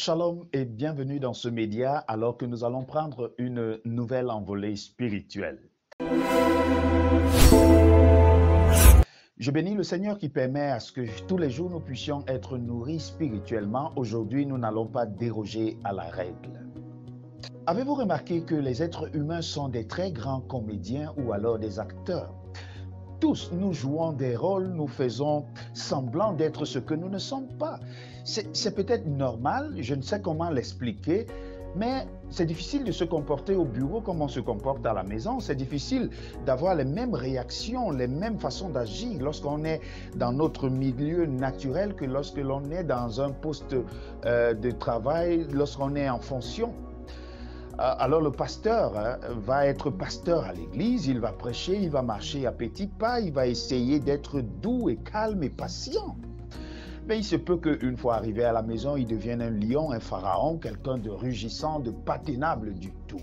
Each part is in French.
Shalom et bienvenue dans ce média alors que nous allons prendre une nouvelle envolée spirituelle. Je bénis le Seigneur qui permet à ce que tous les jours nous puissions être nourris spirituellement. Aujourd'hui, nous n'allons pas déroger à la règle. Avez-vous remarqué que les êtres humains sont des très grands comédiens ou alors des acteurs? Tous, nous jouons des rôles, nous faisons semblant d'être ce que nous ne sommes pas. C'est peut-être normal, je ne sais comment l'expliquer, mais c'est difficile de se comporter au bureau comme on se comporte à la maison. C'est difficile d'avoir les mêmes réactions, les mêmes façons d'agir lorsqu'on est dans notre milieu naturel que lorsque l'on est dans un poste de travail, lorsqu'on est en fonction. Alors le pasteur va être pasteur à l'église, il va prêcher, il va marcher à petits pas, il va essayer d'être doux et calme et patient. Mais il se peut qu'une fois arrivé à la maison, il devienne un lion, un pharaon, quelqu'un de rugissant, de pas tenable du tout.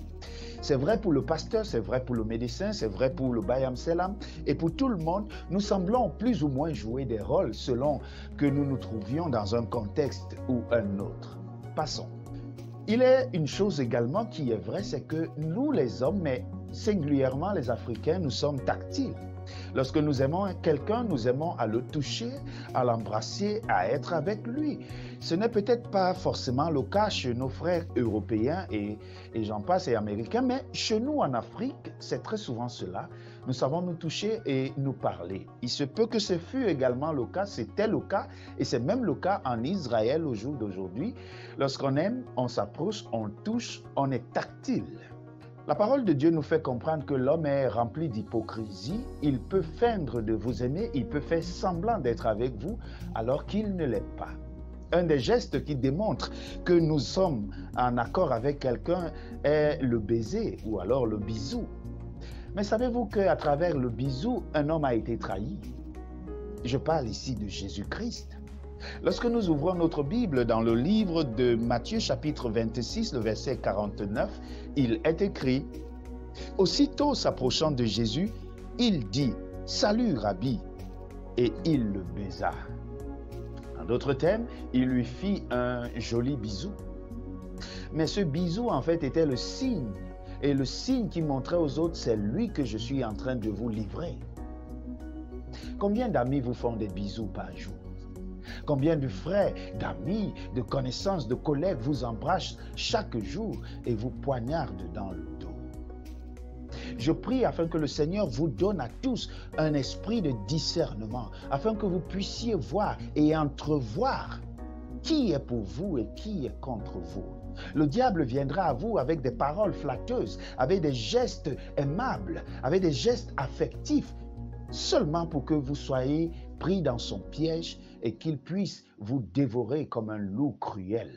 C'est vrai pour le pasteur, c'est vrai pour le médecin, c'est vrai pour le Bayam Selam et pour tout le monde. Nous semblons plus ou moins jouer des rôles selon que nous nous trouvions dans un contexte ou un autre. Passons. Il est une chose également qui est vraie, c'est que nous les hommes, mais singulièrement les Africains, nous sommes tactiles. Lorsque nous aimons quelqu'un, nous aimons à le toucher, à l'embrasser, à être avec lui. Ce n'est peut-être pas forcément le cas chez nos frères européens et j'en passe et américains, mais chez nous en Afrique, c'est très souvent cela. Nous savons nous toucher et nous parler. Il se peut que ce fût également le cas, c'était le cas, et c'est même le cas en Israël au jour d'aujourd'hui. Lorsqu'on aime, on s'approche, on touche, on est tactile. La parole de Dieu nous fait comprendre que l'homme est rempli d'hypocrisie. Il peut feindre de vous aimer, il peut faire semblant d'être avec vous alors qu'il ne l'est pas. Un des gestes qui démontre que nous sommes en accord avec quelqu'un est le baiser ou alors le bisou. Mais savez-vous qu'à travers le bisou, un homme a été trahi? Je parle ici de Jésus-Christ. Lorsque nous ouvrons notre Bible dans le livre de Matthieu chapitre 26, le verset 49, il est écrit « Aussitôt s'approchant de Jésus, il dit « Salut, Rabbi » et il le baisa. En d'autres termes, il lui fit un joli bisou. Mais ce bisou en fait était le signe, et le signe qui montrait aux autres, c'est lui que je suis en train de vous livrer. Combien d'amis vous font des bisous par jour? Combien de frères, d'amis, de connaissances, de collègues vous embrassent chaque jour et vous poignardent dans le dos? Je prie afin que le Seigneur vous donne à tous un esprit de discernement, afin que vous puissiez voir et entrevoir qui est pour vous et qui est contre vous. Le diable viendra à vous avec des paroles flatteuses, avec des gestes aimables, avec des gestes affectifs, seulement pour que vous soyez pris dans son piège et qu'il puisse vous dévorer comme un loup cruel.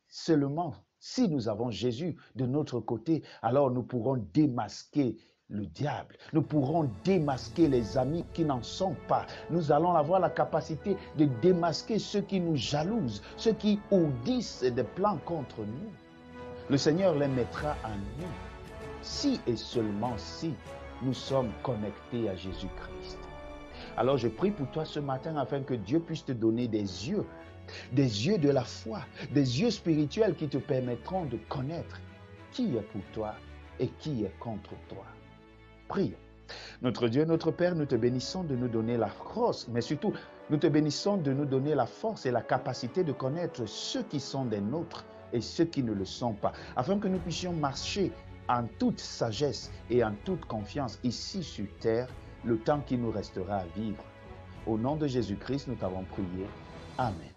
Seulement, si nous avons Jésus de notre côté, alors nous pourrons démasquer le diable. Nous pourrons démasquer les amis qui n'en sont pas. Nous allons avoir la capacité de démasquer ceux qui nous jalousent, ceux qui ourdissent des plans contre nous. Le Seigneur les mettra en nous, si et seulement si nous sommes connectés à Jésus-Christ. Alors je prie pour toi ce matin afin que Dieu puisse te donner des yeux de la foi, des yeux spirituels qui te permettront de connaître qui est pour toi et qui est contre toi. Prie. Notre Dieu, notre Père, nous te bénissons de nous donner la force, mais surtout, nous te bénissons de nous donner la force et la capacité de connaître ceux qui sont des nôtres et ceux qui ne le sont pas, afin que nous puissions marcher en toute sagesse et en toute confiance ici sur terre, le temps qui nous restera à vivre. Au nom de Jésus-Christ, nous t'avons prié. Amen.